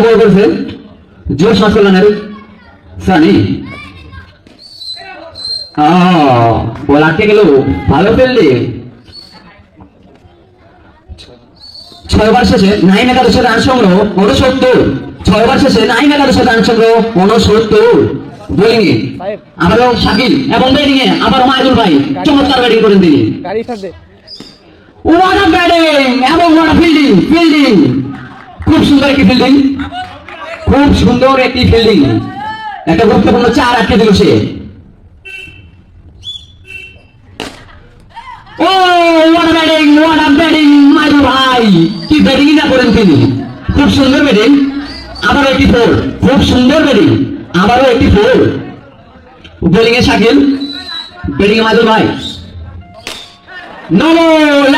বল করেছে জোর শ্বাস কল্যাণের সানি বল আটকে গেল। ভালো ফিল্ডিং। 6 ওভার শেষে 9 একাদশের রান সংগ্রহ 69। 6 ওভার শেষে 9 একাদশের রান সংগ্রহ 69। বোলিং এ আবারও শাকিল এবং ব্যাটিং এ আবারও মাইদুল ভাই চমৎকার ব্যাটিং করেন তিনি। ওয়াট আ ব্যাটিং এবং ওয়াট আ ফিল্ডিং। খুব সুন্দর একটি ফিল্ডিং, খুব সুন্দর একটি ফিল্ডিং। একটা গুরুত্বপূর্ণ 4 আটকে দিল সে। ও ওয়াট আ ব্যাটিং মাইদুল ভাই, কি ব্যাটিং না করেন তিনি। খুব সুন্দর ব্যাটিং। আবারও একটি 4। খুব সুন্দর ব্যাটিং, আবারও একটি 4। বোলিং এ শাকিল, ব্যাটিং এ মাইদুল ভাই।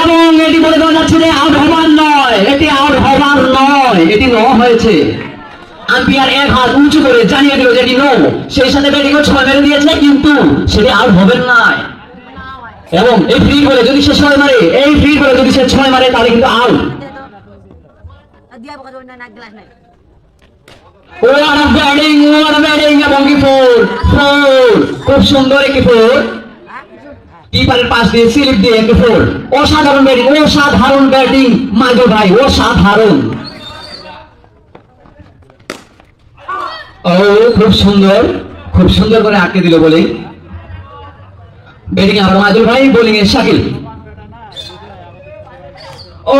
এবং এটি বলে দেওয়া যাচ্ছে যে আউট হবার নয়, এটি আউট হবার নয়, এটি ন হয়েছে। আম্পায়ার এক হাত উঁচু করে জানিয়ে দিল যে এটি নো। সেই সাথে ব্যাটিং ও 6 মেরে দিয়েছে, কিন্তু সেটি আউট হবেন না। এবং এই ফ্রি বলে যদি সে 6 মারে, এই ফ্রি বলে যদি সে 6 মারে তাহলে কিন্তু আউট। ওয়াট আ ব্যাটিং এবং কি 4। খুব সুন্দর একটি 4। কিপারের পাশ দিয়ে স্লিপ দিয়ে একটি 4। অসাধারণ ব্যাটিং মাইদুল ভাই, অসাধারণ। ও খুব সুন্দর করে আটকে দিল বোলিং। ব্যাটিং আবার মাইদুল ভাই, বোলিং এ শাকিল। ও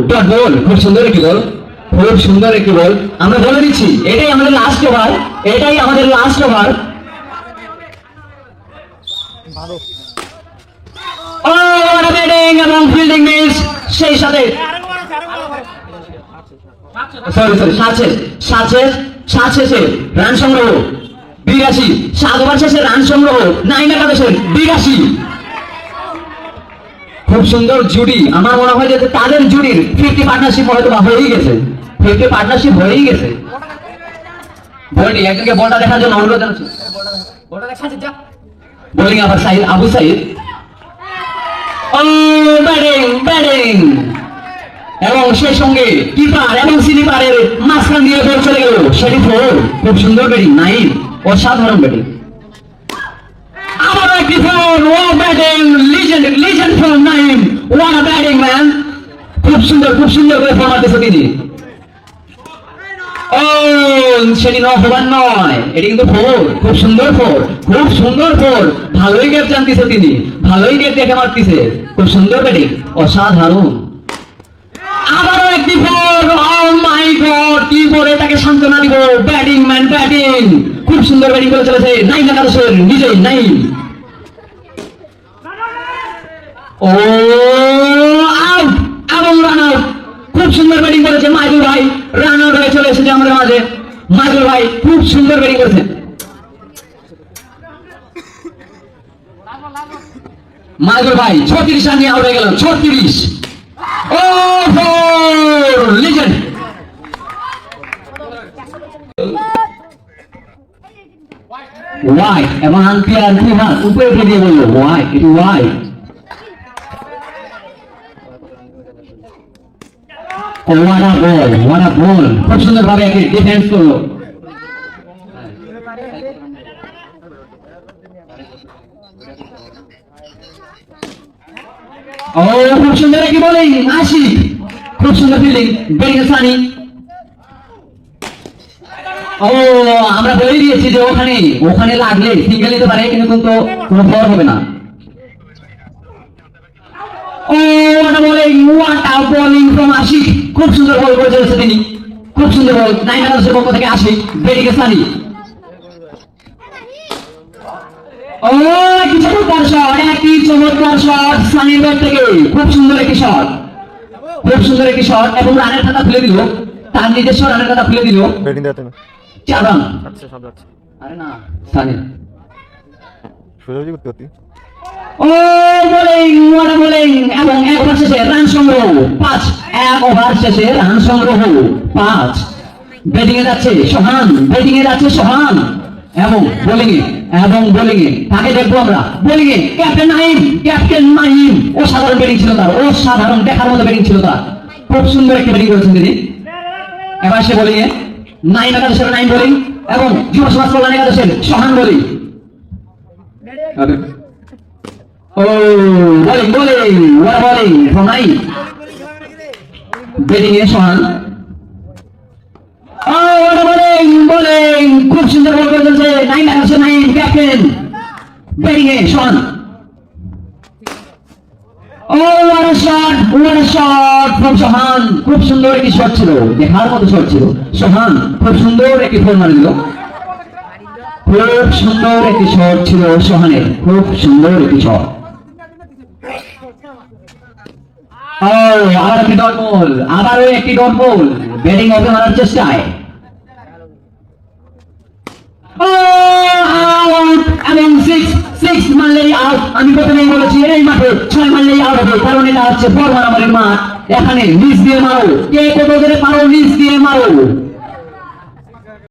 ডট বল, খুব সুন্দর একটি বল। আমরা বলে দিচ্ছি এটাই আমাদের লাস্ট ওভার, ও ব্যাটিং এবং ফিল্ডিং মিস। সেই সাথে সাত শেষে রান সংগ্রহ 82। 7 ওভার শেষে রান সংগ্রহ 9 একাদশের 82। খুব সুন্দর জুটি। আমার মনে হয় যে তাদের জুটির 50 পার্টনারশিপ হয়তো হয়েই গেছে। বলটি একজনকে বলটা দেখার জন্য অনুরোধ জানাচ্ছি। বোলিং আবার আবু সাইদ। ও ব্যাটিং এবং সেই সঙ্গে কিপার এবং স্লিপারের মাঝখান দিয়ে বল চলে গেল, সেটি 4। খুব সুন্দর ব্যাটিং 9। অসাধারণ ব্যাটিং। আবার একটি 4। Oh batting legend from 9। What a batting man. খুব সুন্দর করে ফর্ম দিয়েছে তিনি। ও সেটি হবার নয়, এটি কিন্তু 4। খুব সুন্দর 4। ভালোই গেট জানতেছে তিনি, ভালোই গেট দেখে মারতেছে। খুব সুন্দর ব্যাটিং, অসাধারণ। আবারও একটি 4। ও মাই গড, কি বলে তাকে সান্ত্বনা দিব। ব্যাটিং খুব সুন্দর ব্যাটিং করে চলেছে 9 একাদশের নিজেই 9। ও আউট এবং রান আউট। খুব সুন্দর ব্যাটিং করেছে মাইদুল ভাই, রান আউট হয়ে চলে এসেছে আমাদের মাঝে। মাইদুল ভাই খুব সুন্দর ব্যাটিং করেছে। মাইদুল ভাই 36 রান নিয়ে আউট হয়ে গেল। 36। ও লিজেন্ড। ওয়াইড এবং আম্পায়ার উপরে উঠে দিয়ে বললো ওয়াইড, এটি ওয়াইড। ওয়াট আ বল। খুব সুন্দর ভাবে একে ডিফেন্স করলো। ও খুব সুন্দর একটি বোলিং 80। খুব সুন্দর ফিল্ডিং, ব্যাটিং সানি। ও আমরা বলে দিয়েছি যে ওখানে লাগলে সিঙ্গেল নিতে পারে, কিন্তু কোনো ফল হবে না। Oh what a bowling from Ashik. খুব সুন্দর বল করে চলেছে তিনি। খুব সুন্দর বল 9 একাদশের পক্ষ থেকে আশিক, ব্যাটিং সানি। ও কি চমৎকার শট সানির ব্যাট থেকে। খুব সুন্দর একটি শট এবং রানের খাতা খুলে দিল, তার নিজস্ব রানের খাতা খুলে দিল। 4 রান। আরে না সানি ও বোলিং এবং 1 ওভার শেষে রান সংগ্রহ 5। 1 ওভার শেষে রান সংগ্রহ 5। ব্যাটিং এ যাচ্ছে সোহান এবং বোলিং এ তাকে দেখবো আমরা। Bowling a captain Naim. অসাধারণ ব্যাটিং ছিল তার, দেখার মতো ব্যাটিং ছিল তার। খুব সুন্দর একটা ব্যাটিং করেছেন তিনি। এবার সে বোলিং এ নাইম একাদশের নাইম বোলিং এবং যুব সমাজ কল্যাণ একাদশের Sohan bowling. Oh bowling bowling wow bowling from Naim. Batting এ Sohan. Oh wow bowling bowling খুব সুন্দর বল করে চলছে নাইম একাদশের নাইম ক্যাপ্টেন। ব্যাটিং এ Sohan. Oh what a shot from Sohan. খুব সুন্দর একটি শট ছিল, দেখার মতো শট ছিল। সোহান খুব সুন্দর একটি ফোর মারি দিল। খুব সুন্দর একটি শট ছিল সোহানের, খুব সুন্দর একটি শট। ও আবার একটি ডট বল, আবারও একটি ডট বল। ব্যাটিং ওপে মারার চেষ্টায়। আউট এবং সিক্স মারলেই আউট। আমি প্রথমেই বলেছি এই মাঠে 6 মারলেই আউট হবে, কারণ এটা হচ্ছে বড় মারামারির মাঠ। এখানে নিচ দিয়ে মারো, কে কত করে পারো নিচ দিয়ে মারো।